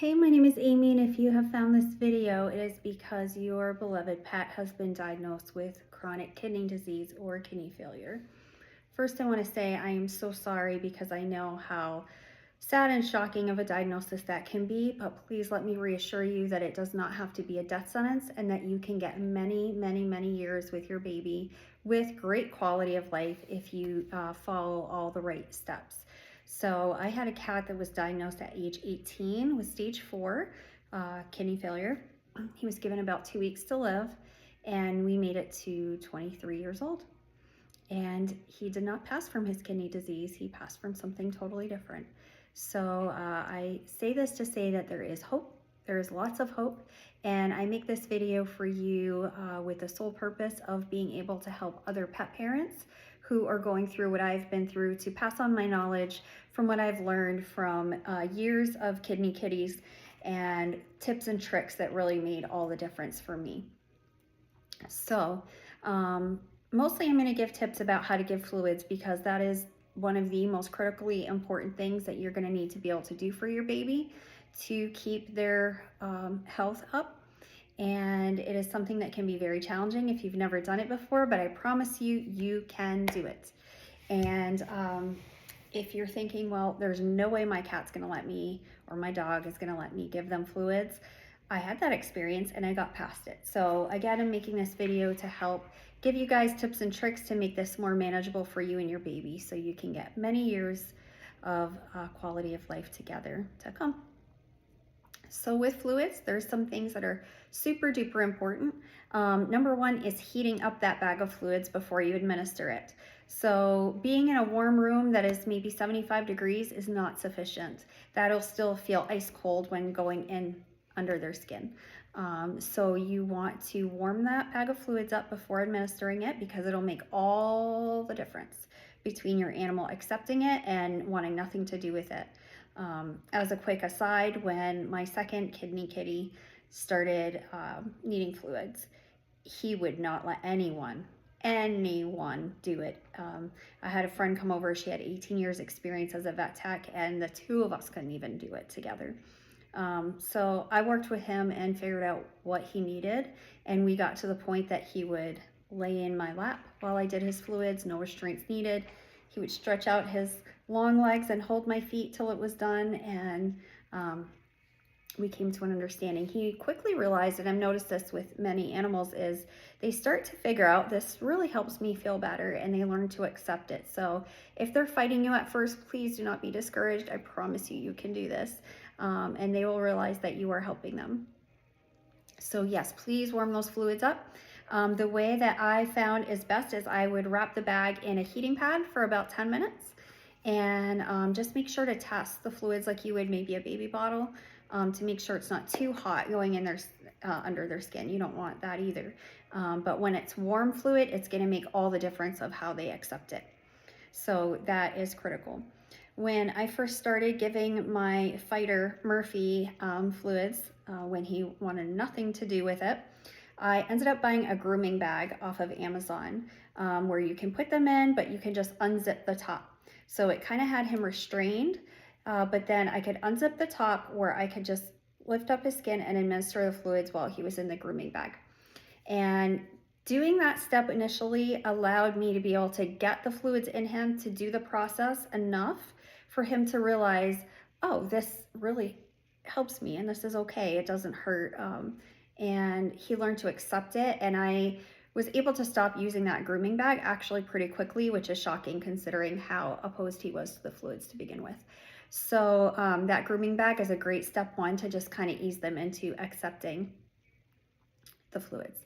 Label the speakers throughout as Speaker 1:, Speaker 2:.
Speaker 1: Hey, my name is Amy, and if you have found this video, it is because your beloved pet has been diagnosed with chronic kidney disease or kidney failure. First, I want to say I am so sorry because I know how sad and shocking of a diagnosis that can be, but please let me reassure you that it does not have to be a death sentence and that you can get many years with your baby with great quality of life if you follow all the right steps. So I had a cat that was diagnosed at age 18 with stage 4 kidney failure. He was given about 2 weeks to live, and we made it to 23 years old. And he did not pass from his kidney disease. He passed from something totally different. So I say this to say that there is hope. There is lots of hope. And I make this video for you with the sole purpose of being able to help other pet parents who are going through what I've been through, to pass on my knowledge from what I've learned from years of kidney kitties and tips and tricks that really made all the difference for me. So mostly I'm going to give tips about how to give fluids, because that is one of the most critically important things that you're going to need to be able to do for your baby to keep their health up. And it is something that can be very challenging if you've never done it before, but I promise you, you can do it. And if you're thinking, well, there's no way my cat's going to let me, or my dog is going to let me give them fluids, I had that experience and I got past it. So again, I'm making this video to help give you guys tips and tricks to make this more manageable for you and your baby, so you can get many years of quality of life together to come. So with fluids, there's some things that are super duper important. Number one is heating up that bag of fluids before you administer it. So being in a warm room that is maybe 75 degrees is not sufficient. That'll still feel ice cold when going in under their skin. So you want to warm that bag of fluids up before administering it, because it'll make all the difference between your animal accepting it and wanting nothing to do with it. As a quick aside, when my second kidney kitty started needing fluids, he would not let anyone do it. I had a friend come over. She had 18 years experience as a vet tech, and the two of us couldn't even do it together. So I worked with him and figured out what he needed, and we got to the point that he would lay in my lap while I did his fluids, no restraints needed. He would stretch out his long legs and hold my feet till it was done, and we came to an understanding. He quickly realized, and I've noticed this with many animals, is they start to figure out, this really helps me feel better, and they learn to accept it. So if they're fighting you at first, please do not be discouraged. I promise you, you can do this, and they will realize that you are helping them. So yes, please warm those fluids up. The way that I found is best is I would wrap the bag in a heating pad for about 10 minutes, and just make sure to test the fluids like you would maybe a baby bottle, to make sure it's not too hot going in their under their skin. You don't want that either. But when it's warm fluid, it's going to make all the difference of how they accept it. So that is critical. When I first started giving my fighter Murphy fluids, when he wanted nothing to do with it, I ended up buying a grooming bag off of Amazon, where you can put them in, but you can just unzip the top. So it kind of had him restrained, but then I could unzip the top where I could just lift up his skin and administer the fluids while he was in the grooming bag. And doing that step initially allowed me to be able to get the fluids in him to do the process enough for him to realize, oh, this really helps me and this is okay, it doesn't hurt. And he learned to accept it, and I was able to stop using that grooming bag actually pretty quickly, which is shocking considering how opposed he was to the fluids to begin with. So that grooming bag is a great step one to just kind of ease them into accepting the fluids.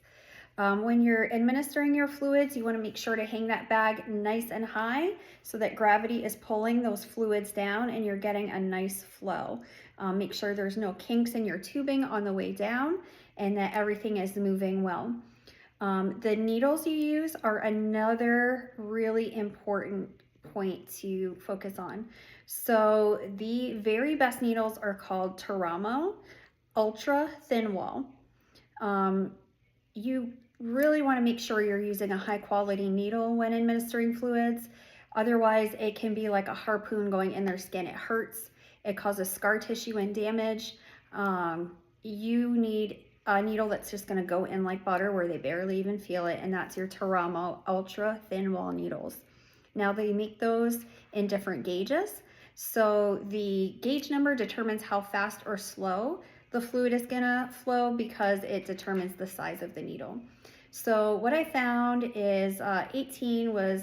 Speaker 1: When you're administering your fluids, you want to make sure to hang that bag nice and high so that gravity is pulling those fluids down and you're getting a nice flow. Make sure there's no kinks in your tubing on the way down and that everything is moving well. The needles you use are another really important point to focus on. So the very best needles are called Teramo Ultra Thin Wall. You really want to make sure you're using a high quality needle when administering fluids. Otherwise, it can be like a harpoon going in their skin. It hurts, it causes scar tissue and damage. You need a needle that's just going to go in like butter where they barely even feel it, and that's your Teramo ultra thin wall needles. Now they make those in different gauges, so the gauge number determines how fast or slow the fluid is going to flow because it determines the size of the needle. So what I found is 18 was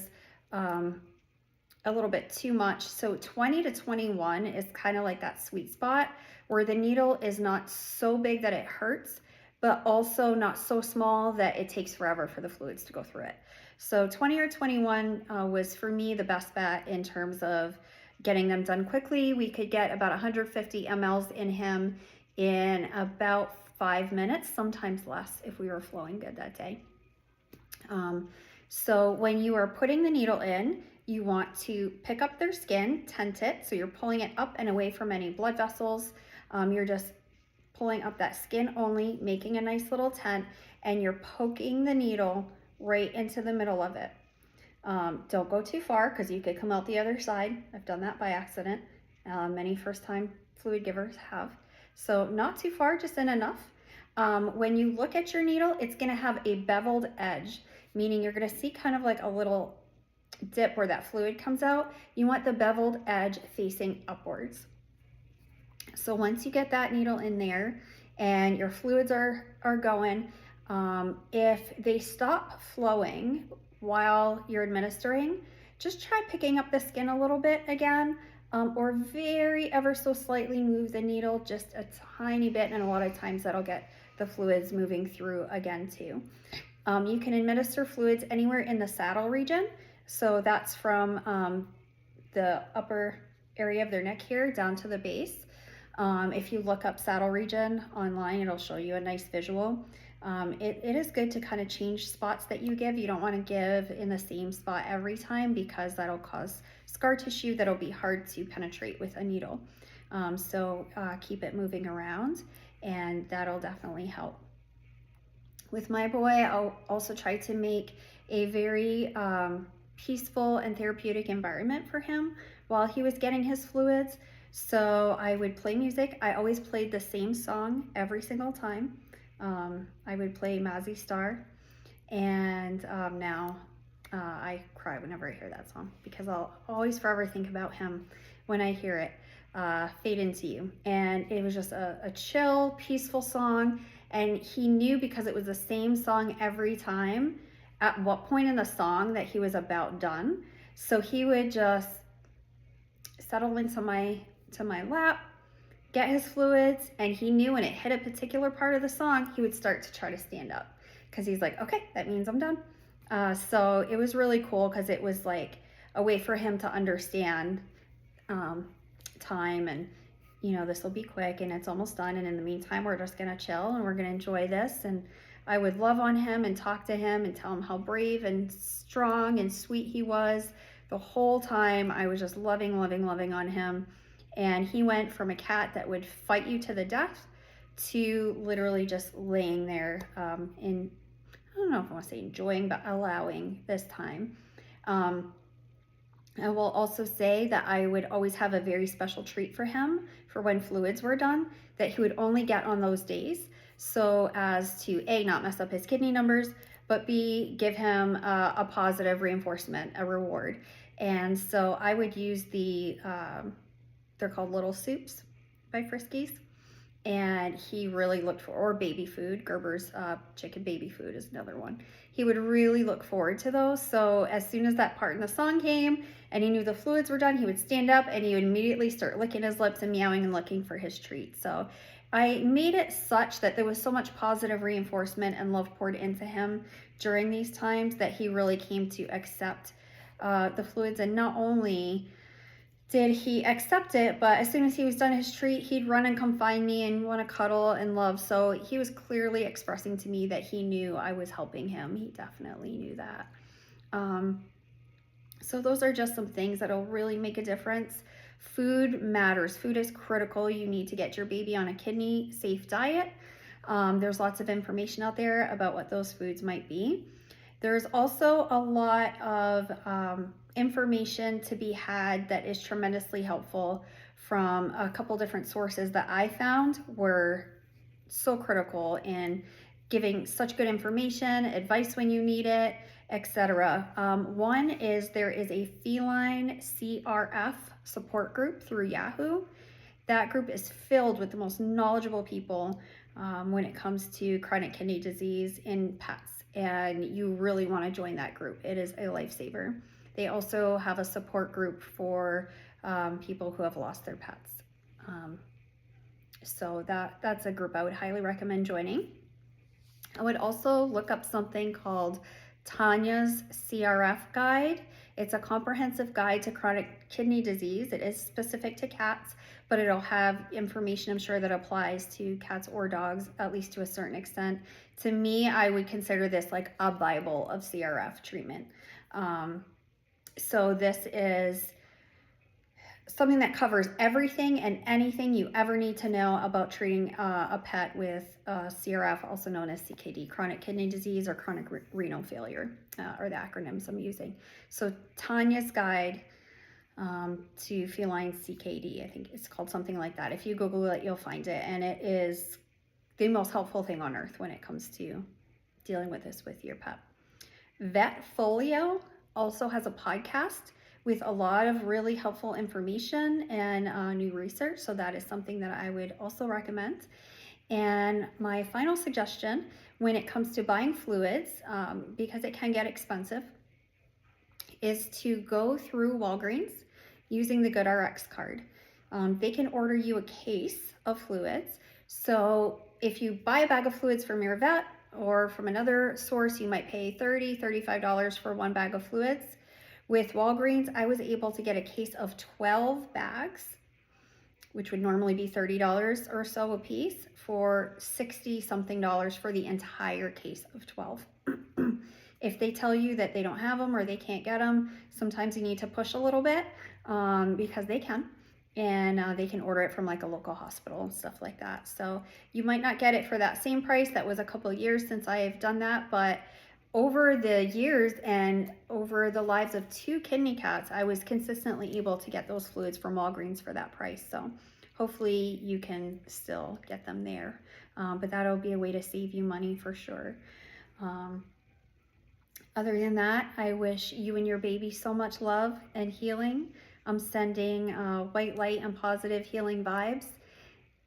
Speaker 1: a little bit too much. So 20 to 21 is kind of like that sweet spot where the needle is not so big that it hurts, but also not so small that it takes forever for the fluids to go through it. So 20 or 21 was for me the best bet in terms of getting them done quickly. We could get about 150 mLs in him in about 5 minutes, sometimes less if we were flowing good that day. So when you are putting the needle in, you want to pick up their skin, tent it, so you're pulling it up and away from any blood vessels. You're just pulling up that skin only, making a nice little tent, and you're poking the needle right into the middle of it. Don't go too far because you could come out the other side. I've done that by accident. Many first-time fluid givers have. So not too far, just in enough. When you look at your needle, it's going to have a beveled edge, meaning you're going to see kind of like a little dip where that fluid comes out. You want the beveled edge facing upwards. So once you get that needle in there and your fluids are going, if they stop flowing while you're administering, just try picking up the skin a little bit again, or very ever so slightly move the needle just a tiny bit, and a lot of times that'll get the fluids moving through again too. You can administer fluids anywhere in the saddle region. So that's from the upper area of their neck here down to the base. If you look up saddle region online, it'll show you a nice visual. It is good to kind of change spots that you give. You don't want to give in the same spot every time because that'll cause scar tissue that'll be hard to penetrate with a needle. So keep it moving around, and that'll definitely help. With my boy, I'll also try to make a very peaceful and therapeutic environment for him while he was getting his fluids. So I would play music. I always played the same song every single time. I would play Mazzy Star, and now I cry whenever I hear that song because I'll always forever think about him when I hear it, Fade Into You. And it was just a chill, peaceful song, and he knew because it was the same song every time at what point in the song that he was about done. So he would just settle into my lap, get his fluids, and he knew when it hit a particular part of the song, he would start to try to stand up because he's like, okay, that means I'm done. So it was really cool because it was like a way for him to understand time, and this will be quick and it's almost done, and in the meantime we're just gonna chill and we're gonna enjoy this. And I would love on him and talk to him and tell him how brave and strong and sweet he was. The whole time I was just loving on him. And he went from a cat that would fight you to the death to literally just laying there in, I don't know if I want to say enjoying, but allowing this time. I will also say that I would always have a very special treat for him for when fluids were done that he would only get on those days, so as to A, not mess up his kidney numbers, but B, give him a positive reinforcement, a reward. And so I would use the they're called Little Soups by Friskies, and he really looked for, or baby food, Gerber's chicken baby food is another one. He would really look forward to those. So as soon as that part in the song came and he knew the fluids were done, he would stand up and he would immediately start licking his lips and meowing and looking for his treat. So I made it such that there was so much positive reinforcement and love poured into him during these times that he really came to accept the fluids. And not only did he accept it, but as soon as he was done his treat, he'd run and come find me and want to cuddle and love. So he was clearly expressing to me that he knew I was helping him. He definitely knew that. So those are just some things that'll really make a difference. Food matters. Food is critical. You need to get your baby on a kidney safe diet. There's lots of information out there about what those foods might be. There's also a lot of information to be had that is tremendously helpful from a couple different sources that I found were so critical in giving such good information, advice when you need it, etc. One is there is a feline CRF support group through Yahoo. That group is filled with the most knowledgeable people when it comes to chronic kidney disease in pets, and you really want to join that group. It is a lifesaver. They also have a support group for people who have lost their pets. So that's a group I would highly recommend joining. I would also look up something called Tanya's CRF Guide. It's a comprehensive guide to chronic kidney disease. It is specific to cats, but it'll have information, I'm sure, that applies to cats or dogs, at least to a certain extent. To me, I would consider this like a Bible of CRF treatment. So this is something that covers everything and anything you ever need to know about treating a pet with CRF, also known as CKD, chronic kidney disease or chronic renal failure, are the acronyms I'm using. So Tanya's Guide to Feline CKD, I think it's called something like that. If you Google it, you'll find it, and it is the most helpful thing on earth when it comes to dealing with this with your pet. Vetfolio also has a podcast with a lot of really helpful information and new research. So that is something that I would also recommend. And my final suggestion when it comes to buying fluids, because it can get expensive, is to go through Walgreens using the GoodRx card. They can order you a case of fluids. So if you buy a bag of fluids from your vet or from another source, you might pay $30, $35 for one bag of fluids. With Walgreens, I was able to get a case of 12 bags, which would normally be $30 or so a piece, for $60-something for the entire case of 12. If they tell you that they don't have them or they can't get them, sometimes you need to push a little bit because they can. And they can order it from like a local hospital and stuff like that. So you might not get it for that same price. That was a couple of years since I have done that, but over the years and over the lives of 2 kidney cats, I was consistently able to get those fluids from Walgreens for that price. So hopefully you can still get them there. But that'll be a way to save you money for sure. Other than that, I wish you and your baby so much love and healing. I'm sending white light and positive healing vibes.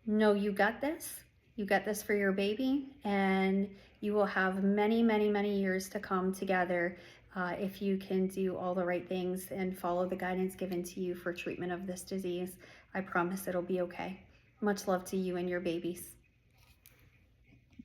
Speaker 1: Know you got this. You got this for your baby, and you will have many, many, many years to come together if you can do all the right things and follow the guidance given to you for treatment of this disease. I promise it'll be okay. Much love to you and your babies.